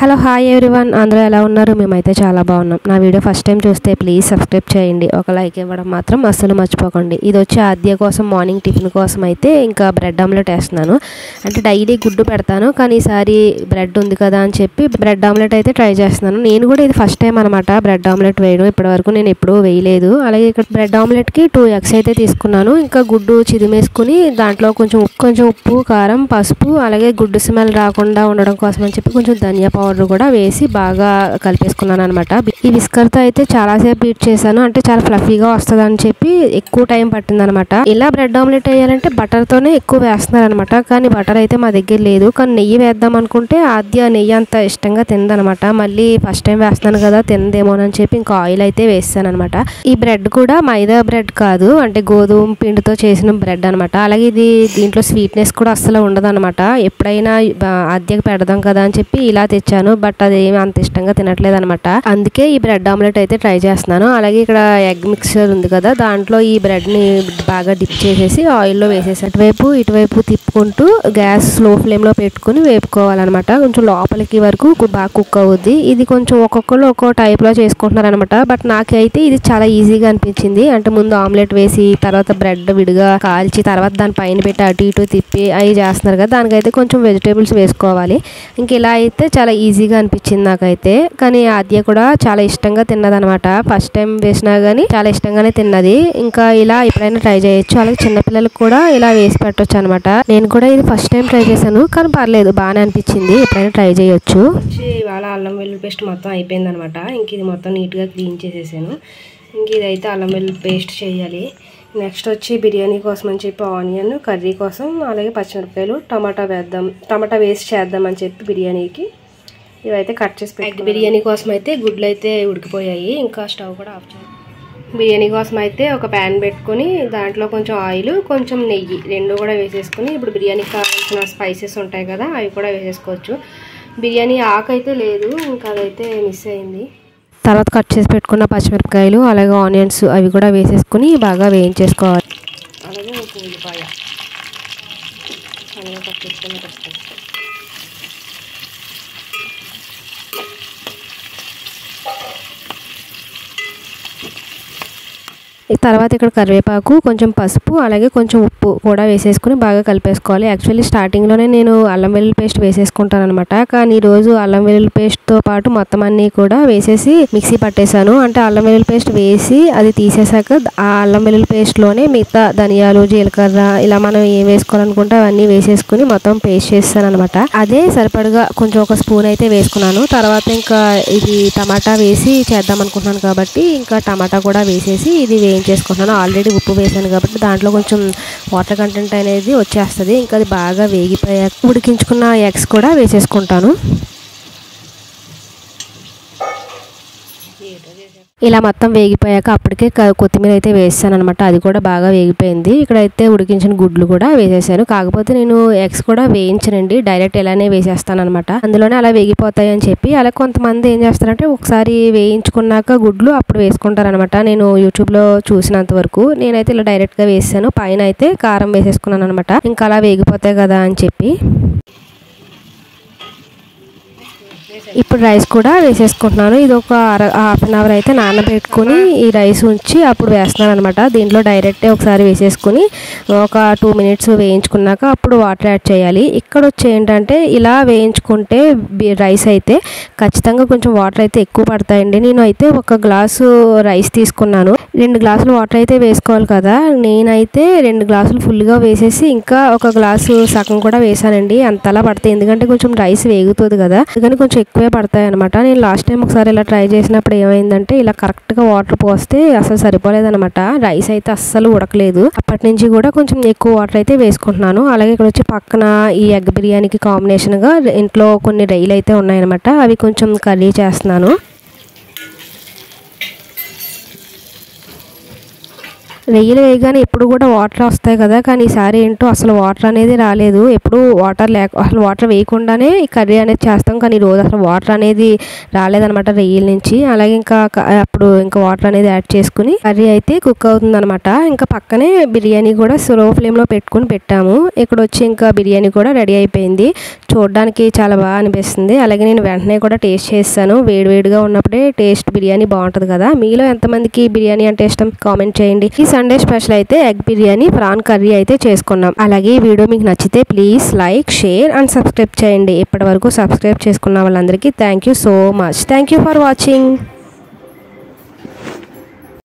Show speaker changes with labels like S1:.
S1: Hello hi everyone, అందరూ ఎలా ఉన్నారు? మేమైతే చాలా బాగున్నాం. నా వీడియో ఫస్ట్ టైం చూస్తే ప్లీజ్ సబ్స్క్రైబ్ చేయండి, ఒక లైక్ ఇవ్వడం మాత్రం అస్సలు మర్చిపోకండి. ఇది వచ్చి ఆద్య కోసం మార్నింగ్ టిఫిన్ కోసం అయితే ఇంకా బ్రెడ్ ఆమ్లెట్ వేస్తున్నాను. అంటే డైలీ గుడ్డు పెడతాను, కానీ ఈసారి బ్రెడ్ ఉంది కదా అని చెప్పి బ్రెడ్ ఆమ్లెట్ అయితే ట్రై చేస్తున్నాను. నేను కూడా ఇది ఫస్ట్ టైం అనమాట బ్రెడ్ ఆమ్లెట్ వేయడం. ఇప్పటివరకు నేను ఎప్పుడూ వేయలేదు. అలాగే ఇక్కడ బ్రెడ్ ఆమ్లెట్కి 2 eggs అయితే తీసుకున్నాను. ఇంకా గుడ్డు చిదిమేసుకుని దాంట్లో కొంచెం ఉప్పు, కారం, పసుపు, అలాగే గుడ్డు స్మెల్ రాకుండా ఉండడం కోసం అని చెప్పి కొంచెం ధనియా పౌడర్ కూడా వేసి బాగా కలిపేసుకున్నాను అనమాట. ఈ విస్కర్తో అయితే చాలాసేపు బీట్ చేశాను, అంటే చాలా ఫ్లఫీగా వస్తుంది అని చెప్పి ఎక్కువ టైం పట్టింది అనమాట. ఇలా బ్రెడ్ ఆమ్లెట్ వేయాలంటే బటర్తోనే ఎక్కువ వేస్తున్నారు అనమాట, కానీ బటర్ అయితే మా దగ్గర లేదు. కానీ నెయ్యి వేద్దాం అనుకుంటే ఆద్య నెయ్యి అంత ఇష్టంగా తిందనమాట. మళ్ళీ ఫస్ట్ టైం వేస్తున్నాను కదా తిందేమోనని చెప్పి ఇంకా ఆయిల్ అయితే వేస్తాను అనమాట. ఈ బ్రెడ్ కూడా మైదా బ్రెడ్ కాదు, అంటే గోధుమ పిండితో చేసిన బ్రెడ్ అనమాట. అలాగే దీంట్లో స్వీట్నెస్ కూడా అస్సలు ఉండదు అనమాట. ఎప్పుడైనా ఆద్యకి పెడదాం కదా అని చెప్పి ఇలా తెచ్చాను, బట్ అది ఏమి అంత ఇష్టంగా తినట్లేదు అనమాట. అందుకే ఈ బ్రెడ్ ఆమ్లెట్ అయితే ట్రై చేస్తున్నాను. అలాగే ఇక్కడ ఎగ్ మిక్చర్ ఉంది కదా, దాంట్లో ఈ బ్రెడ్ ని బాగా డిప్ చేసేసి ఆయిల్లో వేసేసి ఇటువైపు తిప్పుకుంటూ గ్యాస్ స్లో ఫ్లేమ్ లో పెట్టుకుని వేపుకోవాలన్నమాట. కొంచెం లోపలికి వరకు బాగా కుక్ అవుద్ది. ఇది కొంచెం ఒక్కొక్కరు ఒక్కో టైప్ లో చేసుకుంటున్నారు అనమాట. బట్ నాకైతే ఇది చాలా ఈజీగా అనిపించింది. అంటే ముందు ఆమ్లెట్ వేసి తర్వాత బ్రెడ్ విడిగా కాల్చి తర్వాత దాని పైన పెట్టి అటు ఇటు తిప్పి అవి చేస్తున్నారు కదా, దానికైతే కొంచెం వెజిటేబుల్స్ వేసుకోవాలి. ఇంక ఇలా అయితే చాలా ఈజీగా అనిపించింది నాకైతే. కానీ ఆద్య కూడా చాలా ఇష్టంగా తిన్నదనమాట. ఫస్ట్ టైం వేసినా కానీ చాలా ఇష్టంగానే తిన్నది. ఇంకా ఇలా ఎప్పుడైనా ట్రై చేయొచ్చు. అలాగే చిన్నపిల్లలకు కూడా ఇలా వేసి పెట్టొచ్చు అనమాట. నేను కూడా ఇది ఫస్ట్ టైం ట్రై చేశాను, కానీ పర్లేదు, బాగానే అనిపించింది. ఎప్పుడైనా ట్రై చేయొచ్చు. ఇవాళ అల్లం వెల్లుల్లి పేస్ట్ మొత్తం అయిపోయింది అనమాట. ఇంక ఇది మొత్తం నీట్గా క్లీన్ చేసేసాను. ఇంక ఇదైతే అల్లం వెల్లుల్లి పేస్ట్ చేయాలి. నెక్స్ట్ వచ్చి బిర్యానీ కోసం అని చెప్పి ఆనియన్, కర్రీ కోసం, అలాగే పచ్చిమిరపకాయలు, టమాటా వేస్ట్ చేద్దామని చెప్పి బిర్యానీకి ఇవైతే కట్ చేసి పెట్టి బిర్యానీ కోసం అయితే గుడ్లు అయితే ఉడికిపోయాయి. ఇంకా స్టవ్ కూడా ఆఫ్ చేయాలి. బిర్యానీ కోసం అయితే ఒక ప్యాన్ పెట్టుకుని దాంట్లో కొంచెం ఆయిల్, కొంచెం నెయ్యి రెండు కూడా వేసేసుకుని ఇప్పుడు బిర్యానీకి కావాల్సిన స్పైసెస్ ఉంటాయి కదా అవి కూడా వేసేసుకోవచ్చు. బిర్యానీ ఆకు అయితే లేదు, ఇంకా అదైతే మిస్ అయింది. తర్వాత కట్ చేసి పెట్టుకున్న పచ్చిమిరపకాయలు అలాగే ఆనియన్స్ అవి కూడా వేసేసుకుని బాగా వేయించేసుకోవాలి. అలాగే ఉల్లిపాయ అలాగే కట్ చేసుకుని తర్వాత ఇక్కడ కరివేపాకు, కొంచెం పసుపు, అలాగే కొంచెం ఉప్పు కూడా వేసేసుకుని బాగా కలిపేసుకోవాలి. యాక్చువల్లీ స్టార్టింగ్లోనే నేను అల్లం వెల్లుల్లి పేస్ట్ వేసేసుకుంటాను అనమాట. కానీ ఈరోజు అల్లం వెల్లుల్లి పేస్ట్తో పాటు మొత్తం అన్నీ కూడా వేసేసి మిక్సీ పట్టేశాను. అంటే అల్లం వెల్లుల్లి పేస్ట్ వేసి అది తీసేసాక ఆ అల్లం వెల్లుల్లి పేస్ట్లోనే మిగతా ధనియాలు, జీలకర్ర ఇలా మనం ఏం వేసుకోవాలనుకుంటే అవన్నీ వేసేసుకుని మొత్తం పేస్ట్ చేస్తాను అనమాట. అదే సరిపడగా కొంచెం ఒక స్పూన్ అయితే వేసుకున్నాను. తర్వాత ఇంకా ఇది టమాటా వేసి చేద్దాం అనుకుంటున్నాను కాబట్టి ఇంకా టమాటా కూడా వేసేసి ఇది చేసుకుంటున్నాను. ఆల్రెడీ ఉప్పు వేసాను కాబట్టి దాంట్లో కొంచెం వాటర్ కంటెంట్ అనేది వచ్చేస్తుంది. ఇంకా అది బాగా వేగిపోయాక ఉడికించుకున్న ఎగ్స్ కూడా వేసేసుకుంటాను. ఇలా మొత్తం వేగిపోయాక అప్పటికే కొత్తిమీర అయితే వేసాను అనమాట. అది కూడా బాగా వేగిపోయింది. ఇక్కడైతే ఉడికించిన గుడ్లు కూడా వేసేసాను. కాకపోతే నేను ఎగ్స్ కూడా వేయించనండి, డైరెక్ట్ ఇలానే వేసేస్తాను అనమాట. అందులోనే అలా వేగిపోతాయి అని చెప్పి. అలా కొంతమంది ఏం చేస్తారంటే ఒకసారి వేయించుకున్నాక గుడ్లు అప్పుడు వేసుకుంటారు అనమాట. నేను యూట్యూబ్లో చూసినంత వరకు నేనైతే ఇలా డైరెక్ట్గా వేసాను. పైన అయితే కారం వేసేసుకున్నాను అనమాట. ఇంకా అలా వేగిపోతాయి కదా అని చెప్పి. ఇప్పుడు రైస్ కూడా వేసేసుకుంటున్నాను. ఇది ఒక హాఫ్ అన్ అవర్ అయితే నానబెట్టుకుని ఈ రైస్ ఉంచి అప్పుడు వేస్తున్నాను అనమాట. దీంట్లో డైరెక్టే ఒకసారి వేసేసుకుని ఒక 2 minutes వేయించుకున్నాక అప్పుడు వాటర్ యాడ్ చేయాలి. ఇక్కడ వచ్చి ఏంటంటే ఇలా వేయించుకుంటే రైస్ అయితే ఖచ్చితంగా కొంచెం వాటర్ అయితే ఎక్కువ పడతాయండి. నేను అయితే 1 గ్లాసు రైస్ తీసుకున్నాను. 2 గ్లాసులు వాటర్ అయితే వేసుకోవాలి కదా. నేనైతే 2 గ్లాసులు ఫుల్గా వేసేసి ఇంకా 1 గ్లాసు సగం కూడా వేసానండి. అంతలా పడతాయి, ఎందుకంటే కొంచెం రైస్ వేగుతుంది కదా, అందుకని కొంచెం ఎక్కువే పడతాయి అనమాట. నేను లాస్ట్ టైం ఒకసారి ఇలా ట్రై చేసినప్పుడు ఏమైందంటే ఇలా కరెక్ట్గా వాటర్ పోస్తే అసలు సరిపోలేదనమాట. రైస్ అయితే అస్సలు ఉడకలేదు. అప్పటి నుంచి కూడా కొంచెం ఎక్కువ వాటర్ అయితే వేసుకుంటున్నాను. అలాగే ఇక్కడ వచ్చి పక్కన ఈ ఎగ్ బిర్యానీకి కాంబినేషన్గా ఇంట్లో కొన్ని రొయ్యలు అయితే ఉన్నాయన్నమాట. అవి కొంచెం కర్రీ చేస్తున్నాను. రొయ్యలు వేయగానే ఎప్పుడు కూడా వాటర్ వస్తాయి కదా, కానీ ఈసారి ఏంటో అసలు వాటర్ అనేది రాలేదు. ఎప్పుడు అసలు వాటర్ వేయకుండానే ఈ కర్రీ అనేది చేస్తాం, కానీ ఈరోజు అసలు వాటర్ అనేది రాలేదనమాట రొయ్యల నుంచి. అలాగే అప్పుడు వాటర్ అనేది యాడ్ చేసుకుని కర్రీ అయితే కుక్ అవుతుందన్నమాట. ఇంకా పక్కనే బిర్యానీ కూడా స్లో ఫ్లేమ్లో పెట్టుకుని పెట్టాము. ఇక్కడ వచ్చి బిర్యానీ కూడా రెడీ అయిపోయింది. చూడడానికి చాలా బాగా అనిపిస్తుంది. అలాగే నేను వెంటనే కూడా టేస్ట్ చేస్తాను. వేడివేడిగా ఉన్నప్పుడే టేస్ట్ బిర్యానీ బాగుంటుంది కదా. మీలో ఎంతమందికి బిర్యానీ అంటే ఇష్టం కామెంట్ చేయండి. ఈ సండే స్పెషల్ అయితే ఎగ్ బిర్యానీ, ప్రాన్ కర్రీ అయితే చేసుకున్నాం. అలాగే ఈ వీడియో మీకు నచ్చితే please like, share and subscribe చేయండి. ఇప్పటి వరకు సబ్స్క్రైబ్ చేసుకున్న వాళ్ళందరికీ thank you so much. Thank you for watching.